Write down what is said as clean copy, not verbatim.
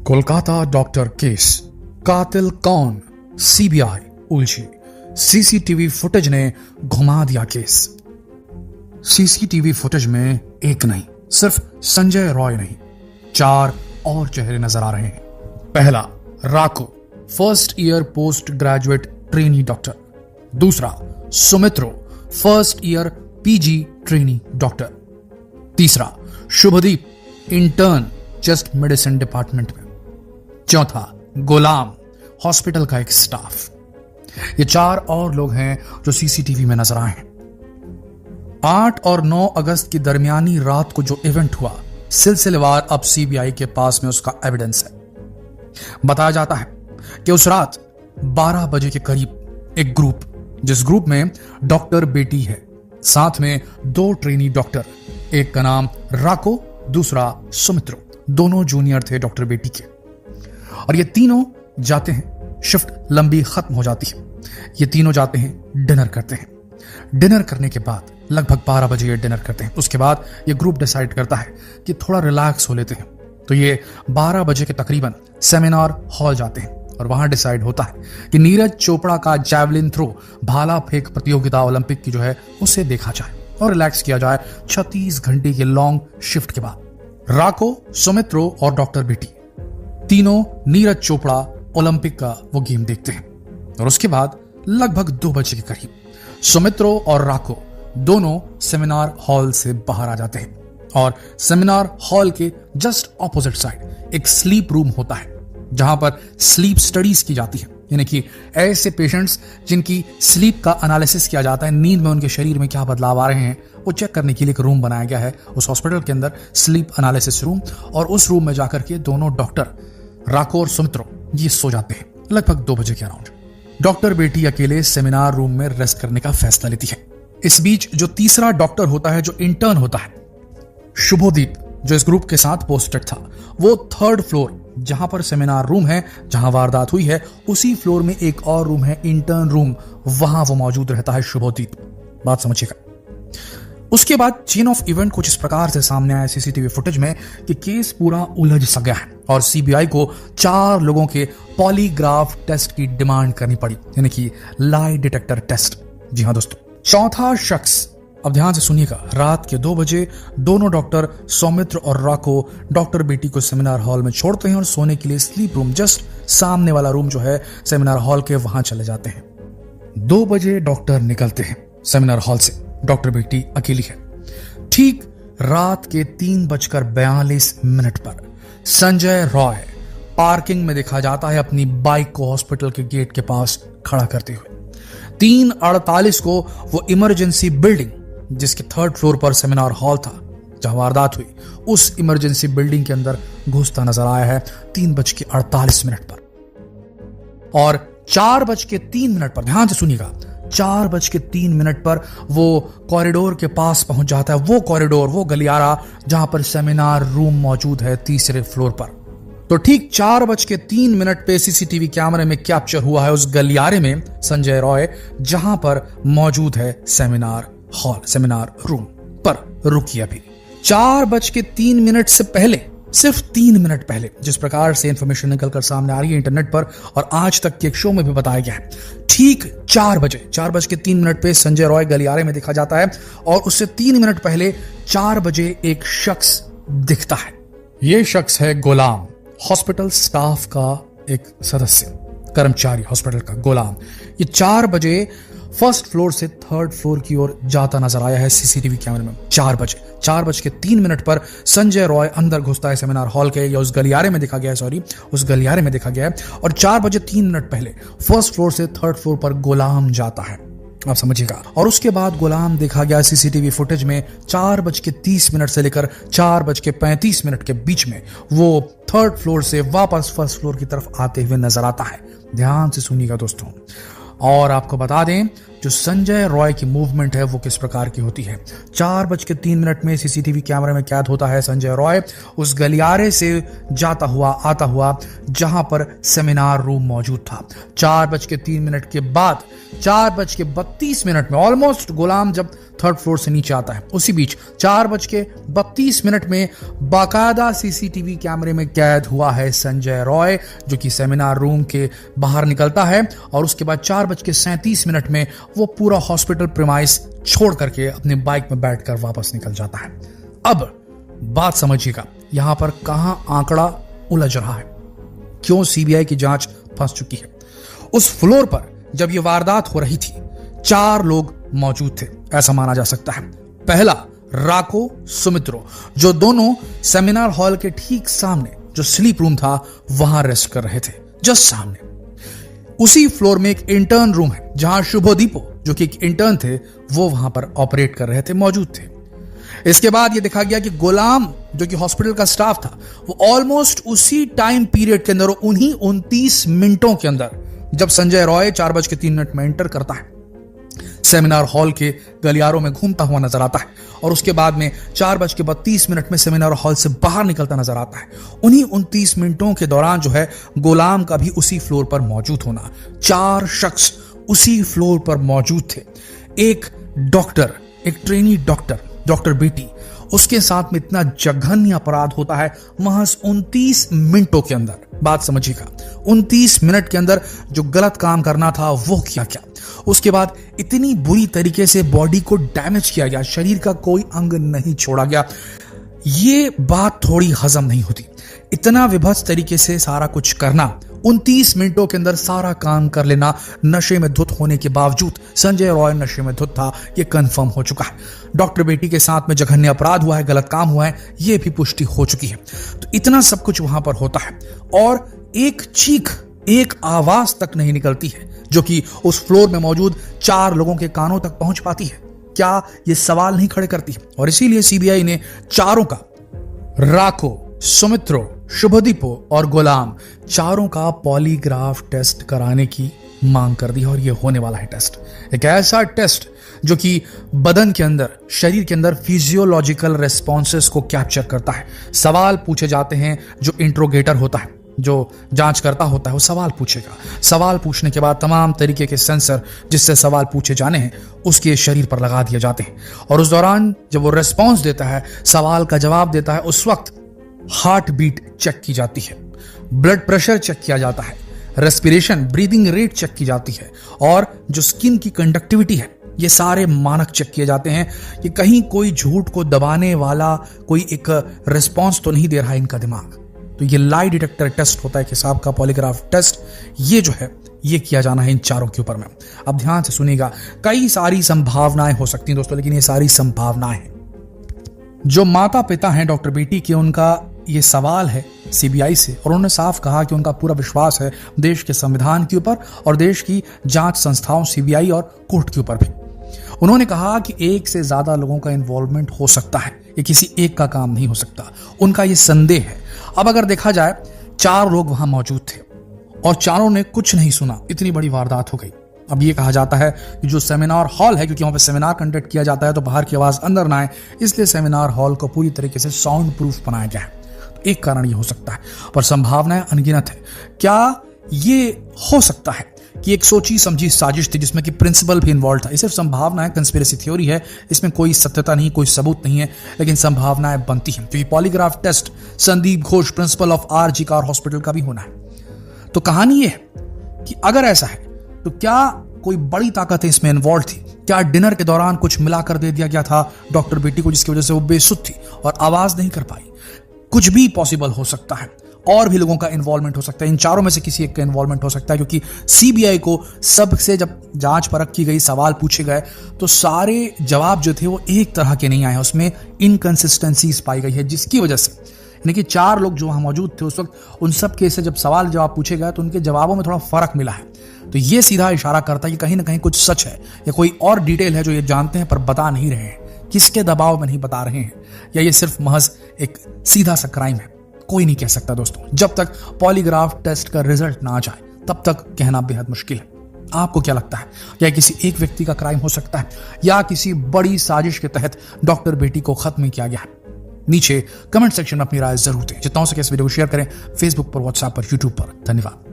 Kolkata doctor case, कातिल कौन, CBI उलझी। सीसीटीवी फुटेज ने घुमा दिया केस। सीसीटीवी फुटेज में एक नहीं, सिर्फ संजय रॉय नहीं, 4 और चेहरे नजर आ रहे हैं। पहला, Rako, first year post graduate trainee doctor. दूसरा, Sumitro, first year PG trainee doctor. तीसरा, Shubhdeep, intern chest medicine department में। चौथा, गुलाम, हॉस्पिटल का एक स्टाफ। ये 4 और लोग हैं जो सीसीटीवी में नजर आए हैं। 8 और 9 अगस्त की दरमियानी रात को जो इवेंट हुआ, सिलसिलेवार अब सीबीआई के पास में उसका एविडेंस है। बताया जाता है कि उस रात 12 बजे के करीब एक ग्रुप, जिस ग्रुप में डॉक्टर बेटी है, साथ में 2 ट्रेनी डॉक्टर, एक का नाम राको, दूसरा सुमित्रो, दोनों जूनियर थे डॉक्टर बेटी के, और ये तीनों जाते हैं, शिफ्ट लंबी खत्म हो जाती है, ये तीनों जाते हैं, डिनर करते हैं। डिनर करने के बाद लगभग 12 बजे ये डिनर करते हैं। उसके बाद ये ग्रुप डिसाइड करता है कि थोड़ा रिलैक्स हो लेते हैं, तो ये 12 बजे के तकरीबन सेमिनार हॉल जाते हैं और वहां डिसाइड होता है कि नीरज चोपड़ा का जैवलिन थ्रो, भाला फेंक प्रतियोगिता ओलंपिक की जो है, उसे देखा जाए और रिलैक्स किया जाए 36 घंटे के लॉन्ग शिफ्ट के बाद। राको, सुमित्रो और डॉक्टर बेटी तीनों नीरज चोपड़ा ओलंपिक का वो गेम देखते हैं, और उसके बाद लगभग 2 बजे के करीब सुमित्रो और राको दोनों सेमिनार हॉल से बाहर आ जाते हैं, और सेमिनार हॉल के जस्ट ऑपोजिट साइड एक स्लीप रूम होता है, जहां पर स्लीप स्टडीज की जाती है, यानी कि ऐसे पेशेंट्स जिनकी स्लीप का एनालिसिस किया जाता है, नींद में उनके शरीर में क्या बदलाव आ रहे हैं, वो चेक करने के लिए एक रूम बनाया गया है उस हॉस्पिटल के अंदर, स्लीप एनालिसिस रूम। और उस रूम में जाकर के दोनों डॉक्टर राको और सुमित्रो ये सो जाते हैं लगभग 2 बजे के अराउंड। डॉक्टर बेटी अकेले सेमिनार रूम में रेस्ट करने का फैसला लेती है। इस बीच जो तीसरा डॉक्टर होता है, जो इंटर्न होता है, शुभदीप, जो इस ग्रुप के साथ पोस्टेड था, वो 3rd फ्लोर, जहां पर सेमिनार रूम है, जहां वारदात हुई है, उसी फ्लोर में एक और रूम है, इंटर्न रूम, वहां वो मौजूद रहता है शुभदीप। बात समझिएगा। उसके बाद चेन ऑफ इवेंट कुछ इस प्रकार से सामने आया सीसीटीवी फुटेज में कि केस पूरा उलझ सा गया है और सीबीआई को 4 लोगों के पॉलीग्राफ टेस्ट की डिमांड करनी पड़ी, यानी कि लाई डिटेक्टर टेस्ट। जी हां दोस्तों, चौथा शख्स, अब ध्यान से सुनिएगा, रात के 2 बजे दोनों डॉक्टर सौमित्र और राको डॉक्टर बेटी को सेमिनार हॉल में छोड़ते हैं और सोने के लिए स्लीप रूम, जस्ट सामने वाला रूम जो है सेमिनार हॉल के, वहां चले जाते हैं। 2 बजे डॉक्टर निकलते हैं सेमिनार हॉल से, डॉक्टर बेटी अकेली है। ठीक रात के 3:42 पर संजय रॉय पार्किंग में देखा जाता है अपनी बाइक को हॉस्पिटल के गेट के पास खड़ा करते हुए। 3:48 को वो इमरजेंसी बिल्डिंग, जिसके 3rd फ्लोर पर सेमिनार हॉल था जहां वारदात हुई, उस इमरजेंसी बिल्डिंग के अंदर घुसता नजर आया है 3:48 पर। और 4:03 पर, ध्यान से सुनिएगा, 4:03 पर वो कॉरिडोर के पास पहुंच जाता है, वो कॉरिडोर, वो गलियारा जहां पर सेमिनार रूम मौजूद है 3रे फ्लोर पर। तो ठीक 4:03 पे सीसीटीवी कैमरे में कैप्चर हुआ है उस गलियारे में संजय रॉय, जहां पर मौजूद है सेमिनार हॉल, सेमिनार रूम पर। रुकिए, अभी 4:03 से पहले, सिर्फ 3 मिनट पहले, जिस प्रकार से इंफॉर्मेशन निकलकर सामने आ रही है इंटरनेट पर और आज तक के एक शो में भी बताया गया है, ठीक 4:03 पे संजय रॉय गलियारे में देखा जाता है, और उससे 3 मिनट पहले 4 बजे एक शख्स दिखता है। यह शख्स है गुलाम, हॉस्पिटल स्टाफ का एक सदस्य, कर्मचारी हॉस्पिटल का गुलाम। ये 4 बजे 1st फ्लोर से 3rd फ्लोर की ओर जाता नजर आया है सीसीटीवी कैमरे में। 4:03 पर संजय रॉय अंदर घुसता है सेमिनार हॉल के, या उस गलियारे में देखा गया है, सॉरी, उस गलियारे में देखा गया है, और 4:03 पहले 1st फ्लोर से 3rd फ्लोर पर गुलाम जाता है, आप समझिएगा। और उसके बाद गुलाम देखा गया सीसीटीवी फुटेज में 4:30 से लेकर 4:35 के बीच में वो 3rd फ्लोर से वापस 1st फ्लोर की तरफ आते हुए नजर आता है। ध्यान से सुनिएगा दोस्तों। और आपको बता दें, जो संजय रॉय की मूवमेंट है वो किस प्रकार की होती है। 4:03 में सीसीटीवी कैमरे में कैद होता है संजय रॉय उस गलियारे से जाता हुआ, आता हुआ, जहां पर सेमिनार रूम मौजूद था। 4:03 के बाद 4:32 में ऑलमोस्ट गुलाम जब 3rd फ्लोर से नीचे आता है। उसी बीच 4:32 में बाकायदा सीसीटीवी कैमरे में कैद हुआ है संजय रॉय, जो कि सेमिनार रूम के बाहर निकलता है और उसके बाद 4:37 में वो पूरा हॉस्पिटल प्रीमाइस छोड़ करके अपने बाइक में बैठकर वापस निकल जाता है। अब बात समझिएगा, यहां पर कहां आंकड़ा उलझ रहा है, क्यों सीबीआई की जांच फंस चुकी है। उस फ्लोर पर जब यह वारदात हो रही थी 4 लोग मौजूद थे, ऐसा माना जा सकता है। पहला राको सुमित्रो, जो दोनों सेमिनार हॉल के ठीक सामने जो स्लीप रूम था वहां रेस्ट कर रहे थे, जस्ट सामने। उसी फ्लोर में एक इंटर्न रूम है जहां शुभदीपो, जो कि एक इंटर्न थे, वो वहां पर ऑपरेट कर रहे थे, मौजूद थे। इसके बाद यह देखा गया कि गुलाम, जो कि हॉस्पिटल का स्टाफ था, वो ऑलमोस्ट उसी टाइम पीरियड के अंदर, उन्हीं 29 मिनटों के अंदर, जब संजय रॉय 4:03 में एंटर करता है, सेमिनार हॉल के गलियारों में घूमता हुआ नजर आता है और उसके बाद में 4:32 में सेमिनार हॉल से बाहर निकलता नजर आता है। उन्हीं 29 मिनटों के दौरान जो है गुलाम का भी उसी फ्लोर पर मौजूद होना, 4 शख्स उसी फ्लोर पर मौजूद थे। एक डॉक्टर, एक ट्रेनी डॉक्टर बेटी, उसके साथ में इतना जघन्य अपराध होता है महज 29 मिनटों के अंदर। बात समझिएगा, 29 मिनट के अंदर जो गलत काम करना था वो किया क्या। उसके बाद इतनी बुरी तरीके से बॉडी को डैमेज किया गया, शरीर का कोई अंग नहीं छोड़ा गया। ये बात थोड़ी हजम नहीं होती। इतना विभत्स तरीके से सारा कुछ करना, 29 मिनटों के अंदर सारा काम कर लेना, नशे में धुत होने के बावजूद संजय रॉय नशे में धुत था, यह कंफर्म हो चुका है। डॉक्टर बेटी के साथ में जघन्य अपराध हुआ है, गलत काम हुआ है, यह भी पुष्टि हो चुकी है। तो इतना सब कुछ वहां पर होता है और एक चीख, एक आवाज तक नहीं निकलती है जो कि उस फ्लोर में मौजूद 4 लोगों के कानों तक पहुंच पाती है। क्या यह सवाल नहीं खड़े करती है? और इसीलिए सीबीआई ने चारों का, राको, सुमित्रो, शुभदीपो और गुलाम, चारों का पॉलीग्राफ टेस्ट कराने की मांग कर दी है। और यह होने वाला है टेस्ट, एक ऐसा टेस्ट जो कि बदन के अंदर, शरीर के अंदर फिजियोलॉजिकल रेस्पॉन्सेस को कैप्चर करता है। सवाल पूछे जाते हैं, जो इंट्रोगेटर होता है, जो जांच करता होता है, वो सवाल पूछेगा। सवाल पूछने के बाद तमाम तरीके के सेंसर जिससे सवाल पूछे जाने हैं उसके शरीर पर लगा दिए जाते हैं और उस दौरान जब वो रेस्पॉन्स देता है, सवाल का जवाब देता है, उस वक्त हार्ट बीट चेक की जाती है, ब्लड प्रेशर चेक किया जाता है, रेस्पिरेशन, ब्रीदिंग रेट चेक की जाती है और जो स्किन की कंडक्टिविटी है, ये सारे मानक चेक किए जाते हैं कि कहीं कोई झूठ को दबाने वाला कोई एक रिस्पॉन्स तो नहीं दे रहा है इनका दिमाग। तो ये लाई डिटेक्टर टेस्ट होता है, हिसाब का पॉलीग्राफ टेस्ट, ये जो है ये किया जाना है इन चारों के ऊपर में। अब ध्यान से सुनिएगा, कई सारी संभावनाएं हो सकती हैं दोस्तों, लेकिन ये सारी संभावनाएं हैं। जो माता पिता हैं डॉक्टर बेटी के, उनका ये सवाल है सीबीआई से और उन्होंने साफ कहा कि उनका पूरा विश्वास है देश के संविधान के ऊपर और देश की जांच संस्थाओं सीबीआई और कोर्ट के ऊपर भी। उन्होंने कहा कि एक से ज्यादा लोगों का इन्वॉल्वमेंट हो सकता है, ये किसी एक का काम नहीं हो सकता, उनका ये संदेह है। अब अगर देखा जाए, 4 लोग वहां मौजूद थे और चारों ने कुछ नहीं सुना, इतनी बड़ी वारदात हो गई। अब ये कहा जाता है कि जो सेमिनार हॉल है, क्योंकि वहां पे सेमिनार कंडक्ट किया जाता है तो बाहर की आवाज अंदर ना आए, इसलिए सेमिनार हॉल को पूरी तरीके से साउंड प्रूफ बनाया गया है। तो एक कारण ये हो सकता है, पर संभावनाएं अनगिनत है। क्या ये हो सकता है कि एक सोची समझी साजिश थी जिसमें कि प्रिंसिपल भी इन्वॉल्व था? ये सिर्फ संभावनाएं, कंस्पिरेसी थ्योरी है, इसमें कोई सत्यता नहीं, कोई सबूत नहीं है, लेकिन संभावनाएं बनती हैं क्योंकि polygraph test Sandip Ghosh, principal of RG Kar hospital का भी होना है। तो कहानी ये है कि अगर ऐसा है तो क्या कोई बड़ी ताकत है इसमें इन्वॉल्व थी? क्या डिनर के दौरान कुछ मिलाकर दे दिया गया था डॉक्टर बेटी को, जिसकी वजह से वो बेसुध थी और आवाज नहीं कर पाई? कुछ भी पॉसिबल हो सकता है, और भी लोगों का इन्वॉल्वमेंट हो सकता है, इन चारों में से किसी एक का इन्वॉल्वमेंट हो सकता है, क्योंकि सीबीआई को सबसे जब जांच परख की गई, सवाल पूछे गए, तो सारे जवाब जो थे वो एक तरह के नहीं आए, उसमें इनकंसिस्टेंसीज पाई गई है, जिसकी वजह से यानी कि 4 लोग जो वहां मौजूद थे उस वक्त, उन सब के से जब सवाल जवाब पूछे गए तो उनके जवाबों में थोड़ा फर्क मिला है। तो ये सीधा इशारा करता है कि कहीं ना कहीं कुछ सच है या कोई और डिटेल है जो ये जानते हैं पर बता नहीं रहे हैं, किसके दबाव में नहीं बता रहे हैं, या ये सिर्फ महज एक सीधा सा क्राइम है, कोई नहीं कह सकता दोस्तों। जब तक पॉलीग्राफ टेस्ट का रिजल्ट ना आ जाए तब तक कहना बेहद मुश्किल है। आपको क्या लगता है, क्या किसी एक व्यक्ति का क्राइम हो सकता है या किसी बड़ी साजिश के तहत डॉक्टर बेटी को खत्म किया गया है? नीचे कमेंट सेक्शन में अपनी राय जरूर दें। जितना हो सके इस वीडियो को शेयर करें, फेसबुक पर, व्हाट्सएप पर, यूट्यूब पर। धन्यवाद।